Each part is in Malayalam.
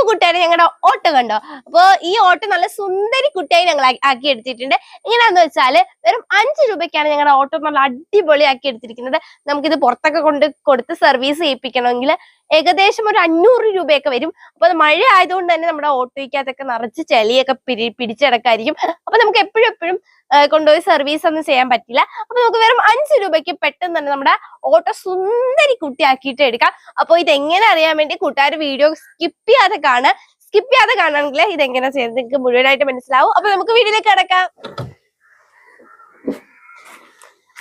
കൂട്ടുകാരെ ഞങ്ങളുടെ ഓട്ടോ കണ്ടോ? അപ്പൊ ഈ ഓട്ടോ നല്ല സുന്ദരി കുട്ടിയായി ഞങ്ങൾ ആക്കി എടുത്തിട്ടുണ്ട്. എങ്ങനെയാന്ന് വെച്ചാല് വെറും 5 രൂപയ്ക്കാണ് ഞങ്ങളുടെ ഓട്ടോ നല്ല അടിപൊളി ആക്കി എടുത്തിരിക്കുന്നത്. നമുക്കിത് പുറത്തൊക്കെ കൊടുത്ത് സർവീസ് ചെയ്യിപ്പിക്കണമെങ്കിൽ ഏകദേശം ഒരു 500 രൂപയൊക്കെ വരും. അപ്പൊ മഴ ആയതുകൊണ്ട് തന്നെ നമ്മുടെ ഓട്ടോയ്ക്കകത്തൊക്കെ നിറച്ച് ചെളിയൊക്കെ പിടിച്ചെടുക്കായിരിക്കും. അപ്പൊ നമുക്ക് എപ്പോഴും കൊണ്ടുപോയി സർവീസ് ഒന്നും ചെയ്യാൻ പറ്റില്ല. അപ്പൊ നമുക്ക് വെറും 5 രൂപയ്ക്ക് പെട്ടെന്ന് തന്നെ നമ്മുടെ ഓട്ടോ സുന്ദരി കുട്ടിയാക്കിയിട്ട് എടുക്കാം. അപ്പൊ ഇതെങ്ങനെ അറിയാൻ വേണ്ടി കൂട്ടുകാർ വീഡിയോ സ്കിപ്പ് ചെയ്യാതെ കാണുകയാണെങ്കിൽ ഇതെങ്ങനെ ചെയ്യുന്നത് നിങ്ങൾക്ക് മുഴുവനായിട്ട് മനസ്സിലാവും. അപ്പൊ നമുക്ക് വീഡിയോയിലേക്ക് കിടക്കാം.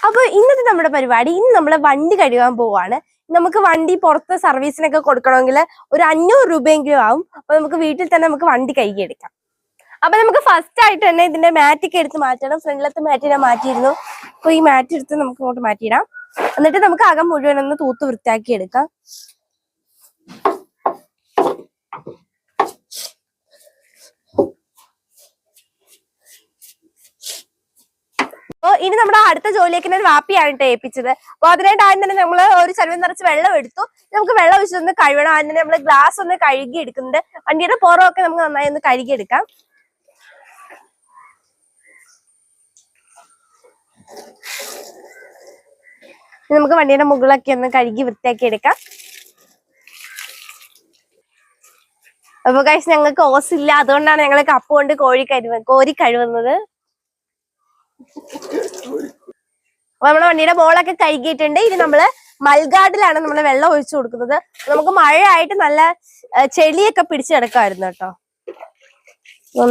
അപ്പൊ ഇന്നത്തെ നമ്മുടെ പരിപാടി, ഇന്ന് നമ്മള് വണ്ടി കഴുകാൻ പോവാണ്. നമുക്ക് വണ്ടി പുറത്ത് സർവീസിനൊക്കെ കൊടുക്കണമെങ്കിൽ ഒരു 500 രൂപയെങ്കിലും ആവും. അപ്പൊ നമുക്ക് വീട്ടിൽ തന്നെ നമുക്ക് വണ്ടി കഴുകിയെടുക്കാം. അപ്പൊ നമുക്ക് ഫസ്റ്റ് ആയിട്ട് തന്നെ ഇതിന്റെ മാറ്റൊക്കെ എടുത്ത് മാറ്റണം. ഫ്രണ്ടിലത്തെ മാറ്റ് ഞാൻ മാറ്റിയിരുന്നു. അപ്പൊ ഈ മാറ്റ് എടുത്ത് നമുക്ക് ഇങ്ങോട്ട് മാറ്റിയിടാം. എന്നിട്ട് നമുക്ക് അകം മുഴുവൻ ഒന്ന് തൂത്ത് വൃത്തിയാക്കി എടുക്കാം. അപ്പൊ ഇനി നമ്മുടെ അടുത്ത ജോലിയൊക്കെ ഞാൻ വാപ്പിയാണ് ഏൽപ്പിച്ചത്. അപ്പൊ അതിനായിട്ട് ആദ്യം തന്നെ നമ്മൾ ഒരു ചെലവ് നിറച്ച് വെള്ളം എടുത്തു. നമുക്ക് വെള്ളം ഒഴിച്ചൊന്ന് കഴുകണം. ആദ്യം തന്നെ നമ്മള് ഗ്ലാസ് ഒന്ന് കഴുകി എടുക്കുന്നുണ്ട്. വണ്ടിയുടെ പുറമൊക്കെ നമുക്ക് നന്നായി ഒന്ന് കഴുകി എടുക്കാം. നമുക്ക് വണ്ടിയുടെ മുകളൊക്കെ ഒന്ന് കഴുകി വൃത്തിയാക്കി എടുക്കാം. അപ്പൊ ഗൈസ് ഞങ്ങൾക്ക് ഓസ് ഇല്ല, അതുകൊണ്ടാണ് ഞങ്ങൾ കപ്പ് കൊണ്ട് കോരി കഴുകുന്നത്. അപ്പൊ നമ്മുടെ വണ്ടിയുടെ ബോളൊക്കെ കഴുകിയിട്ടുണ്ട്. ഇനി നമ്മള് മൽഗാർഡിലാണ് നമ്മള് വെള്ളം ഒഴിച്ചു കൊടുക്കുന്നത്. നമുക്ക് മഴയായിട്ട് നല്ല ചെളിയൊക്കെ പിടിച്ചു കിടക്കാമായിരുന്നു കേട്ടോ.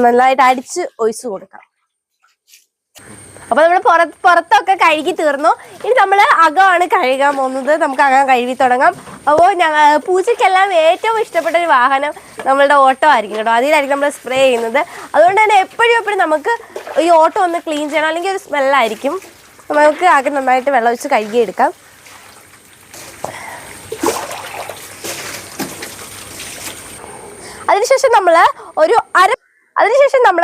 നന്നായിട്ട് അടിച്ച് ഒഴിച്ചു കൊടുക്കാം. അപ്പൊ നമ്മൾ പുറത്തൊക്കെ കഴുകി തീർന്നു. ഇനി നമ്മൾ അകമാണ് കഴുകാൻ പോകുന്നത്. നമുക്ക് അകം കഴുകി തുടങ്ങാം. അപ്പോൾ പൂച്ചയ്ക്കെല്ലാം ഏറ്റവും ഇഷ്ടപ്പെട്ട ഒരു വാഹനം നമ്മളുടെ ഓട്ടോ ആയിരിക്കും കേട്ടോ. അതിലായിരിക്കും നമ്മൾ സ്പ്രേ ചെയ്യുന്നത്. അതുകൊണ്ട് തന്നെ എപ്പോഴും നമുക്ക് ഈ ഓട്ടോ ഒന്ന് ക്ലീൻ ചെയ്യണം, അല്ലെങ്കിൽ ഒരു സ്മെല്ലായിരിക്കും. നമുക്ക് ആകെ നന്നായിട്ട് വെള്ളം ഒഴിച്ച് കഴുകിയെടുക്കാം. അതിനുശേഷം നമ്മൾ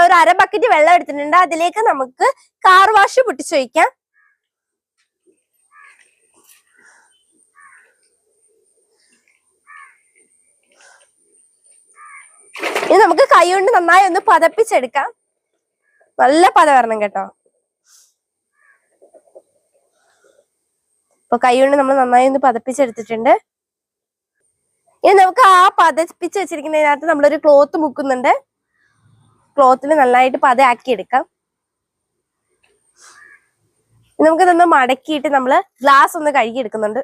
ഒരു അര ബക്കറ്റ് വെള്ളം എടുത്തിട്ടുണ്ട്. അതിലേക്ക് നമുക്ക് കാർ വാഷ് പൊട്ടിച്ചൊഴിക്കാം. ഇനി നമുക്ക് കൈ കൊണ്ട് നന്നായി ഒന്ന് പതപ്പിച്ചെടുക്കാം. നല്ല പത വരണം കേട്ടോ. അപ്പൊ കൈ കൊണ്ട് നമ്മൾ നന്നായി ഒന്ന് പതപ്പിച്ചെടുത്തിട്ടുണ്ട്. ഇനി നമുക്ക് ആ പതപ്പിച്ച് വെച്ചിരിക്കുന്നതിനകത്ത് നമ്മളൊരു ക്ലോത്ത് മുക്കുന്നുണ്ട്. ക്ലോത്തിൽ നന്നായിട്ട് പതയാക്കി എടുക്കാം. നമുക്കിതൊന്ന് മടക്കിയിട്ട് നമ്മള് ഗ്ലാസ് ഒന്ന് കഴുകി എടുക്കുന്നുണ്ട്.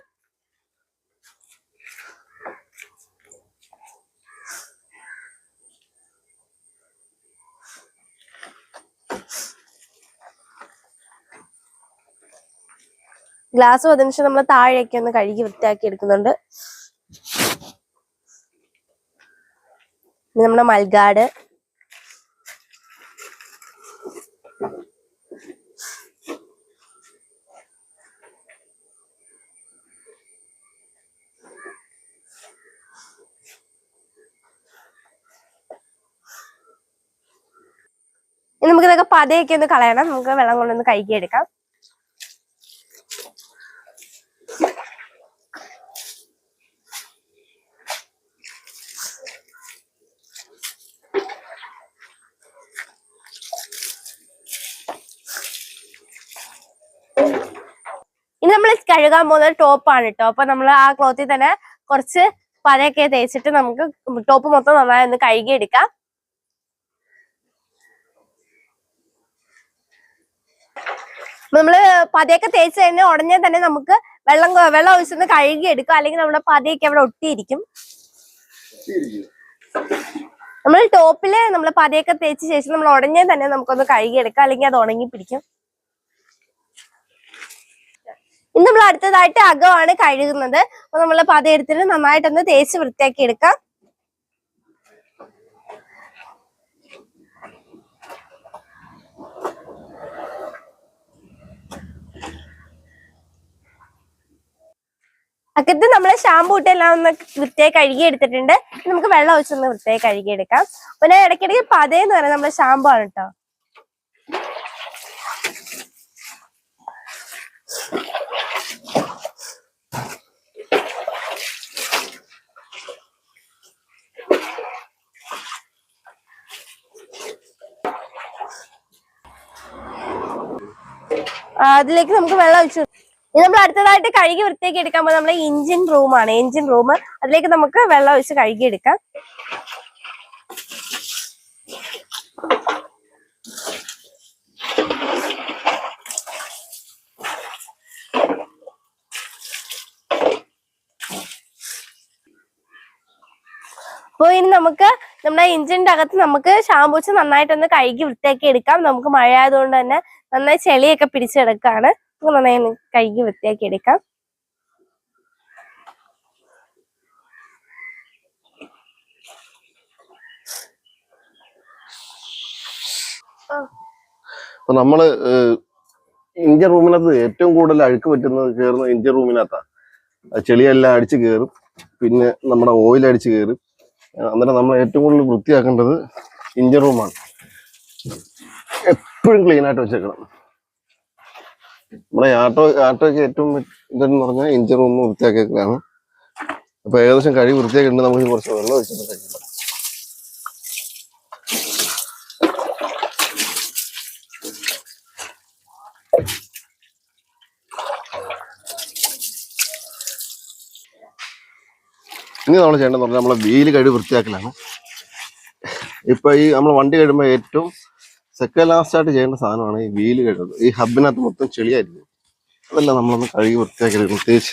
ഗ്ലാസ് പതിനിച്ച് നമ്മൾ താഴേക്ക് ഒന്ന് കഴുകി വൃത്തിയാക്കി എടുക്കുന്നുണ്ട്. നമ്മുടെ മൽഗാർഡ്, നമുക്കിതൊക്കെ പതയൊക്കെ ഒന്ന് കളയണം. നമുക്ക് വെള്ളം കൊണ്ടൊന്ന് കഴുകിയെടുക്കാം. ഇനി നമ്മൾ കഴുകാൻ പോകുന്നത് ടോപ്പാണ് കേട്ടോ. അപ്പൊ നമ്മൾ ആ ക്ലോത്തിൽ തന്നെ കുറച്ച് പതയൊക്കെ തേച്ചിട്ട് നമുക്ക് ടോപ്പ് മൊത്തം നന്നായി ഒന്ന് കഴുകിയെടുക്കാം. നമ്മള് പതയൊക്കെ തേച്ച് കഴിഞ്ഞാൽ ഉടനെ തന്നെ നമുക്ക് വെള്ളം ഒഴിച്ചൊന്ന് കഴുകിയെടുക്കാം. അല്ലെങ്കിൽ നമ്മുടെ പതയൊക്കെ അവിടെ ഒട്ടിയിരിക്കും. നമ്മൾ ടോപ്പില് നമ്മൾ പതയൊക്കെ തേച്ച ശേഷം നമ്മൾ ഉടനെ തന്നെ നമുക്കൊന്ന് കഴുകിയെടുക്കാം, അല്ലെങ്കിൽ അത് ഉണങ്ങി പിടിക്കും. ഇനി നമ്മൾ അടുത്തതായിട്ട് അകമാണ് കഴുകുന്നത്. അപ്പൊ നമ്മൾ പത എടുത്തിട്ട് നന്നായിട്ടൊന്ന് തേച്ച് വൃത്തിയാക്കി എടുക്കാം. അകത്ത് നമ്മൾ ഷാമ്പൂ ഇട്ടെല്ലാം ഒന്ന് വൃത്തിയായി കഴുകി എടുത്തിട്ടുണ്ട്. നമുക്ക് വെള്ളം ഒഴിച്ചൊന്ന് വൃത്തിയായി കഴുകിയെടുക്കാം. പിന്നെ ഇടയ്ക്കിടയ്ക്ക് പതയെന്ന് പറയുന്നത് നമ്മുടെ ഷാമ്പൂ ആണ് കേട്ടോ. അതിലേക്ക് നമുക്ക് വെള്ളം ഒഴിച്ചു. ഇത് നമ്മൾ അടുത്തതായിട്ട് കഴുകി വൃത്തിയാക്കി എടുക്കാൻ പോകുന്നത് നമ്മളെ എഞ്ചിൻ റൂമാണ്. എഞ്ചിൻ റൂം, അതിലേക്ക് നമുക്ക് വെള്ളം ഒഴിച്ച് കഴുകി എടുക്കാം. അപ്പോൾ ഇനി നമുക്ക് നമ്മുടെ എഞ്ചിന്റെ അകത്ത് നമുക്ക് ഷാമ്പു വെച്ച് നന്നായിട്ടൊന്ന് കഴുകി വൃത്തിയാക്കി എടുക്കാം. നമുക്ക് മഴ ആയതുകൊണ്ട് തന്നെ നന്നായി ചെളിയൊക്കെ പിടിച്ചെടുക്കാണ്. നന്നായി കഴുകി വൃത്തിയാക്കി എടുക്കാം. നമ്മള് എഞ്ചിൻ റൂമിനകത്ത് ഏറ്റവും കൂടുതൽ അഴുക്ക് പറ്റുന്നത് കയറുന്ന എഞ്ചിൻ റൂമിനകത്താണ്. ചെളിയെല്ലാം അടിച്ച് കയറും, പിന്നെ നമ്മുടെ ഓയിൽ അടിച്ച് കയറും. അന്നേരം നമ്മൾ ഏറ്റവും കൂടുതൽ വൃത്തിയാക്കേണ്ടത് എഞ്ചിൻ റൂമാണ്. എപ്പോഴും ക്ലീൻ ആയിട്ട് വെച്ചേക്കണം. നമ്മുടെ ആട്ടോയ്ക്ക് ഏറ്റവും ഇതെന്ന് പറഞ്ഞാൽ എഞ്ചിൻ റൂം വൃത്തിയാക്കിയാണ്. അപ്പൊ ഏകദേശം കഴുകി വൃത്തിയാക്കിയിട്ട് നമുക്ക് കുറച്ച് വെള്ളം ഒഴിച്ചിട്ട് കഴിക്കണം. ഇനി നമ്മൾ ചെയ്യേണ്ടതെന്ന് പറഞ്ഞാൽ നമ്മളെ വീല് കഴുകി വൃത്തിയാക്കലാണ്. ഇപ്പൊ ഈ നമ്മൾ വണ്ടി കഴിയുമ്പോൾ ഏറ്റവും സെക്കൻഡ് ലാസ്റ്റ് ആയിട്ട് ചെയ്യേണ്ട സാധനമാണ് ഈ വീല് കഴുകുന്നത്. ഈ ഹബിനകത്ത് മൊത്തം ചെളിയായിരിക്കും. അതെല്ലാം നമ്മളൊന്ന് കഴുകി വൃത്തിയാക്കി എടുക്കും. പ്രത്യേകിച്ച്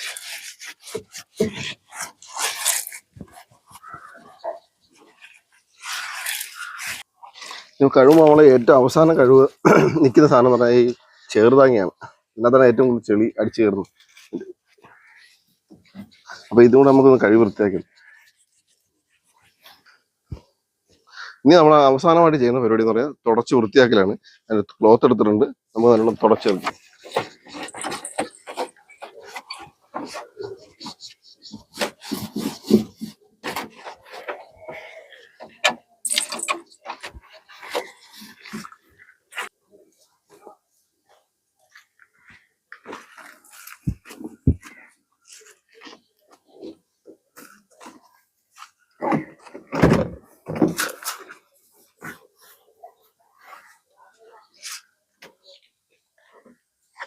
കഴിവുമ്പോൾ നമ്മളെ ഏറ്റവും അവസാനം കഴിവ് നിൽക്കുന്ന സാധനം എന്ന് പറഞ്ഞാൽ ഈ ചെറുതാങ്ങിയാണ്. ഇതിനകത്താണ് ഏറ്റവും കൂടുതൽ ചെളി അടിച്ചു കയറുന്നത്. അപ്പൊ ഇതുകൊണ്ട് നമുക്കൊന്ന് കഴുകി വൃത്തിയാക്കി. ഇനി നമ്മൾ അവസാനമായിട്ട് ചെയ്യുന്ന പരിപാടി എന്ന് പറയാൻ തുടച്ച് വൃത്തിയാക്കലാണ്. അതിന് ക്ലോത്ത് എടുത്തിട്ടുണ്ട്, നമ്മൾ നല്ലോണം തുടച്ചെടുക്കും.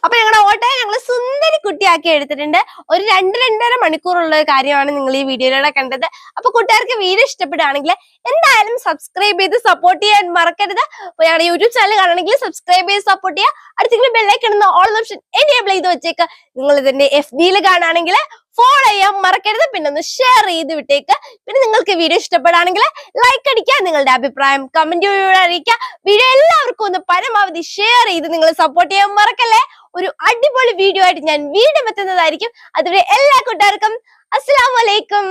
അപ്പൊ ഞങ്ങളുടെ ഓട്ടോയെ ഞങ്ങൾ സുന്ദരി കുട്ടിയാക്കി എടുത്തിട്ടുണ്ട്. ഒരു 2-2.5 മണിക്കൂറുള്ള കാര്യമാണ് നിങ്ങൾ ഈ വീഡിയോയിലൂടെ കണ്ടത്. അപ്പൊ കൂട്ടുകാർക്ക് വീഡിയോ ഇഷ്ടപ്പെടുകയാണെങ്കിൽ എന്തായാലും സബ്സ്ക്രൈബ് ചെയ്ത് സപ്പോർട്ട് ചെയ്യാൻ മറക്കരുത്. അപ്പൊ ഞങ്ങളുടെ യൂട്യൂബ് ചാനൽ കാണണമെങ്കിൽ സബ്സ്ക്രൈബ് ചെയ്ത് സപ്പോർട്ട് ചെയ്യുക. അടുത്തെങ്കിലും ബെല്ലൈക്കൺ എന്ന ഓൾ ഓപ്ഷൻ എനേബിൾ ചെയ്ത് വെച്ചേക്ക്. നിങ്ങൾ ഇതിന്റെ FB-യിൽ കാണുകയാണെങ്കിൽ ഫോളോ ചെയ്യാൻ മറക്കരുത്. പിന്നെ ഒന്ന് ഷെയർ ചെയ്ത് വിട്ടേക്ക്. പിന്നെ നിങ്ങൾക്ക് വീഡിയോ ഇഷ്ടപ്പെടുകയാണെങ്കിൽ ലൈക്ക് അടിക്കുക, നിങ്ങളുടെ അഭിപ്രായം കമന്റിലൂടെ അറിയിക്കുക. വീഡിയോ എല്ലാവർക്കും ഒന്ന് പരമാവധി ഷെയർ ചെയ്ത് നിങ്ങൾ സപ്പോർട്ട് ചെയ്യാൻ മറക്കല്ലേ. ഒരു അടിപൊളി വീഡിയോ ആയിട്ട് ഞാൻ വീണ്ടും എത്തുന്നതായിരിക്കും. അതുവരെ എല്ലാ കൂട്ടുകാർക്കും അസ്സലാമു അലൈക്കും.